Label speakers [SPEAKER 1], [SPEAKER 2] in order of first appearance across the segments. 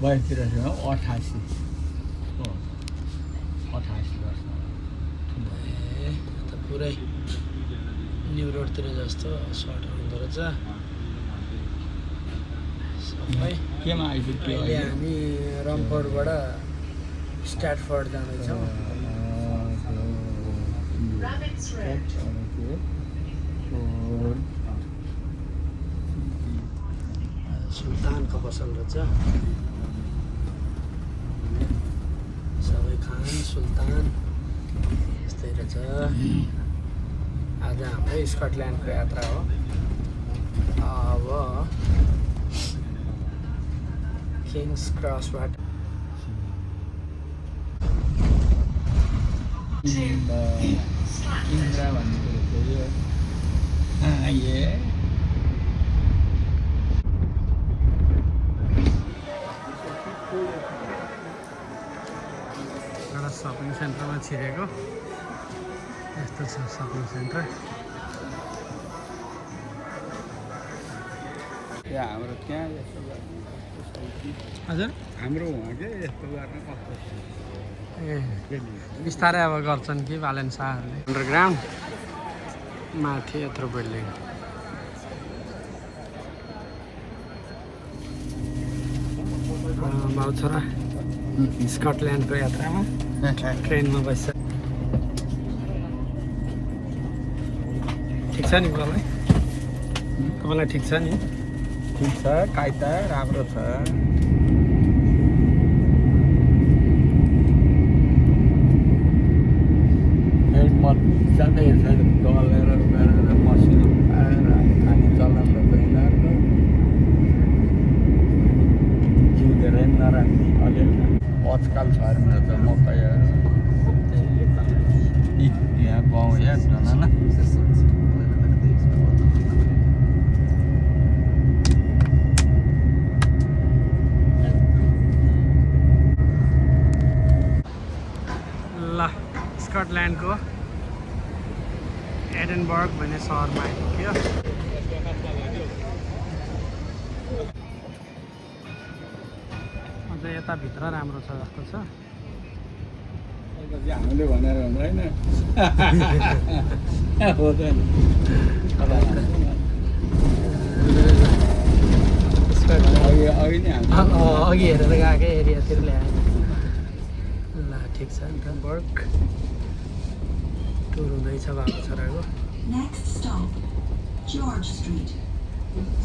[SPEAKER 1] बाहिरतिर 88 88 वर्ष
[SPEAKER 2] त पुरै न्यु रोडतिर जस्तो सर्ट हुँदो रहेछ सबै।
[SPEAKER 1] केमा आइपुग्यो
[SPEAKER 2] अहिले हामी रम्फोरबाट स्ट्याटफोर्ड जाँदैछौँ। सुल्तानको पसल रहेछ, सबै खान सुल्तान यस्तै रहेछ। आज हाम्रो स्कटल्यान्डको यात्रा हो। अब किङ्स क्रसबाट
[SPEAKER 1] इन्द्रा भन्ने कुरो यो
[SPEAKER 2] एउटा सपिङ सेन्टरमा छिरेको यस्तो छ सपिङ सेन्टर।
[SPEAKER 1] हाम्रो त्यहाँ यस्तो
[SPEAKER 2] हजुर
[SPEAKER 1] हाम्रो उहाँ के यस्तो गर्न कस्तो
[SPEAKER 2] ए बिस्तारै अब गर्छन् कि भालेन्साहरूले। अन्डरग्राउन्ड माथि यत्रो बिल्डिङ बाउ छोरा स्कटल्यान्डको यात्रामा ट्रेनमा बस्छ। ठिक छ नि तपाईँलाई ठिक छ नि?
[SPEAKER 1] ठिक छ, कायदा राम्रो छ। मजाले डलेर गरेर मसिनो पाएर खाने चलन त यिनीहरूको जिउ धेरै नराख्ने अलिअलि आजकल छ अरे त मकैहरू यहाँ गाउँ हेर्दैन न
[SPEAKER 2] ल स्कटल्यान्डको एडिनबर्ग भन्ने सहरमा आइपुग्यो। अझ यताभित्र राम्रो छ जस्तो छ।
[SPEAKER 1] हामीले भनेर हुँदैन हुँदैन अघि नै
[SPEAKER 2] अघि हेरेर गएकै एरियातिर ल्यायो। ल ठिक छ एडिनबर्ग टुर हुँदैछ बाबा छोराको।
[SPEAKER 3] Next stop, George Street.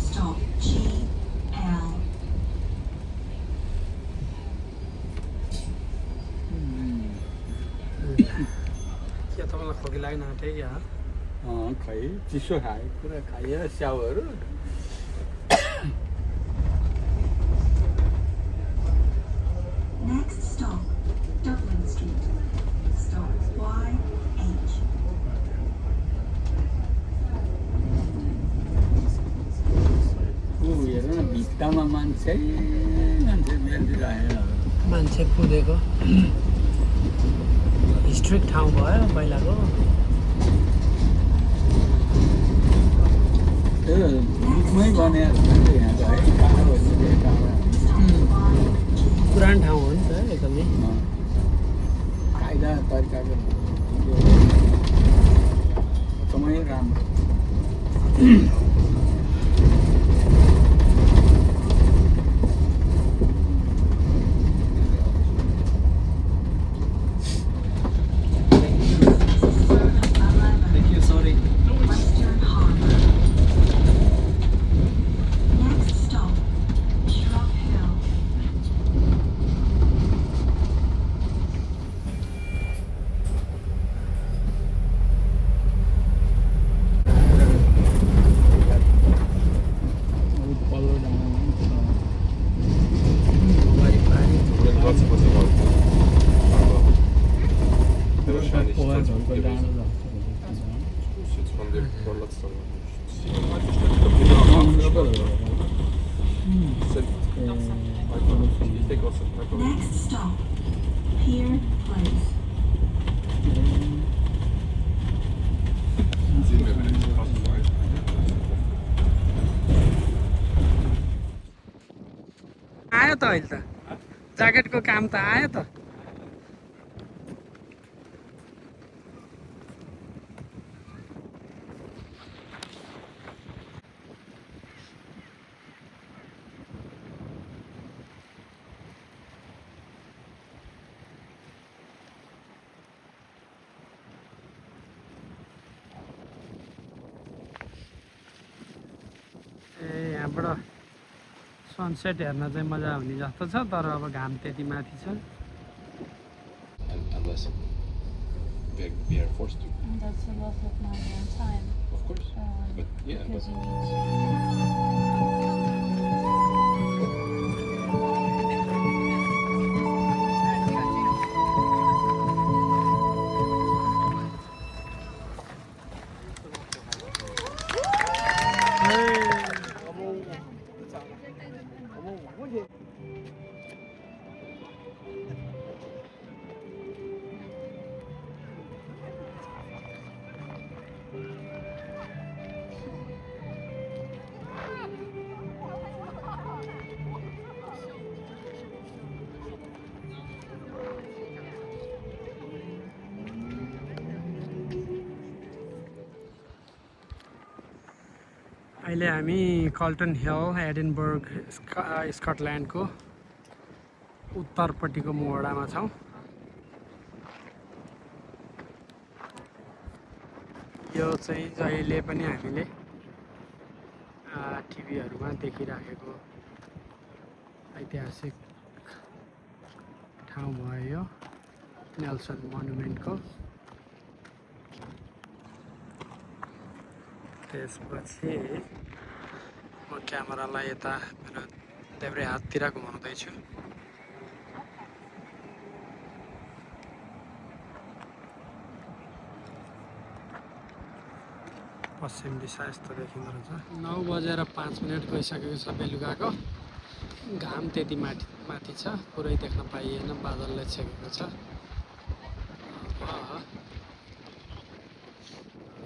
[SPEAKER 3] Stop GL.
[SPEAKER 2] के तपाईँलाई खोकी लाग्न आँट्यो क्या?
[SPEAKER 1] खै चिसो खायो पुरा खायो स्याउहरू।
[SPEAKER 3] Next stop, Dublin Street. Stop YH.
[SPEAKER 1] हेर न भित्तामा मान्छे बेलिरहेको
[SPEAKER 2] मान्छे कुदेको हिस्ट्रिक ठाउँ भयो पहिलाको।
[SPEAKER 1] रुखमै बनाएको यहाँ त है
[SPEAKER 2] पुरानो ठाउँ हो नि त एकदमै।
[SPEAKER 1] कायदा तरिकाको एकदमै राम्रो।
[SPEAKER 3] Western Harbour. Next stop, Shrub Hill. Next stop, Pier Place.
[SPEAKER 2] आयो त अहिले त ज्याकेटको काम त आयो त। यहाँबाट सनसेट हेर्न चाहिँ मजा आउने जस्तो छ, तर अब घाम त्यति माथि छ।
[SPEAKER 4] Unless we are forced to.
[SPEAKER 5] And that's a lot of money and time.
[SPEAKER 4] Of course. But yeah,
[SPEAKER 5] Because
[SPEAKER 4] but
[SPEAKER 5] you need
[SPEAKER 2] अहिले हामी कल्टन हिल एडिनबर्ग स्कटल्यान्डको उत्तरपट्टिको मोहडामा छौँ। यो चाहिँ जहिले पनि हामीले टिभीहरूमा देखिराखेको ऐतिहासिक ठाउँ भयो यो नेल्सन मोनुमेन्टको। त्यसपछि म क्यामेरालाई यता मेरो देब्रे हाततिर घुमाउँदैछु। पश्चिम दिशा यस्तो देखिँदो रहेछ। 9:05 गइसकेको छ बेलुकाको। घाम त्यति माथि छ, पुरै देख्न पाइएन, बादलले छेकेको छ।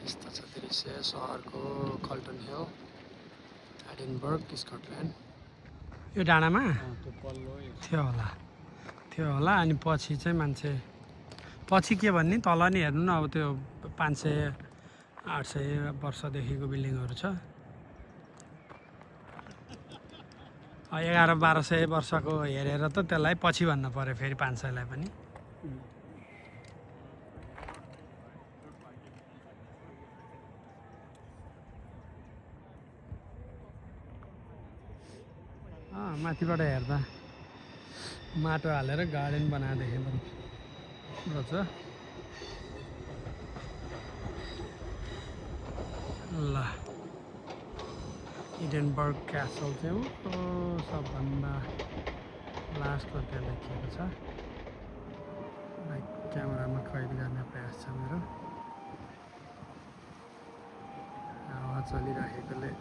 [SPEAKER 2] यस्तो छ दृश्य सहरको कल्टन हिल एडिनबर्ग स्कटल्यान्ड। यो डाँडामा थियो होला अनि पछि चाहिँ मान्छे पछि के भन्ने तल नि हेर्नु न, अब त्यो 500-800 वर्षदेखिको बिल्डिङहरू छ। 1100-1200 वर्षको हेरेर त त्यसलाई पछि भन्न पर्यो, फेरि 500लाई पनि। माथिबाट हेर्दा माटो हालेर गार्डन बनाएदेखि रहेछ। ल इडेनबर्ग क्यासल चाहिँ सबभन्दा लास्टमा त्यहाँ लेखिएको छ। क्यामेरामा कैद गर्ने प्रयास छ मेरो। हावा चलिराखेकोले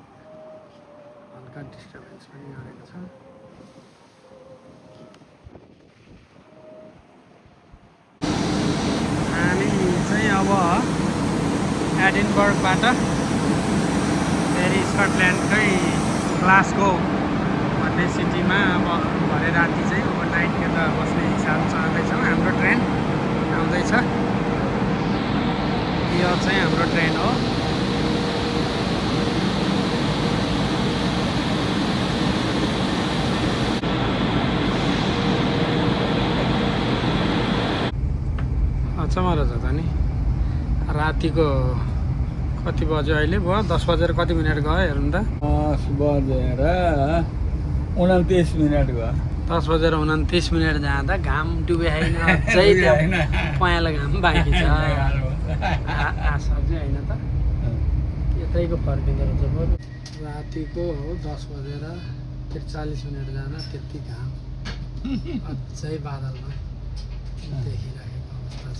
[SPEAKER 2] हल्का डिस्टर्बेन्स पनि गरेको छ। हामी चाहिँ अब एडिनबर्गबाट फेरि स्कटल्यान्डकै ग्लासगो भन्ने सिटीमा अब भरे राति चाहिँ ओभरनाइट यता बस्ने हिसाब चलाउँदैछौँ। हाम्रो ट्रेन आउँदैछ, यो चाहिँ हाम्रो ट्रेन हो। अचम्म रहेछ त नि, रातिको कति बज्यो अहिले? भयो 10 बजेर कति मिनट गयो हेर्नु त।
[SPEAKER 1] 10 बजेर 29 मिनट गयो।
[SPEAKER 2] 10 बजेर 29 मिनट जाँदा घाम डुबे होइन, अझै त्यहाँ पहेँलो घाम बाँकी छ। आशा चाहिँ होइन त, यतैको फर्किँदो रहेछ। बरु रातिको हो 10 बजेर 43 मिनट जाँदा त्यति घाम अझै बादलमा देखिरहेको अवस्था छ।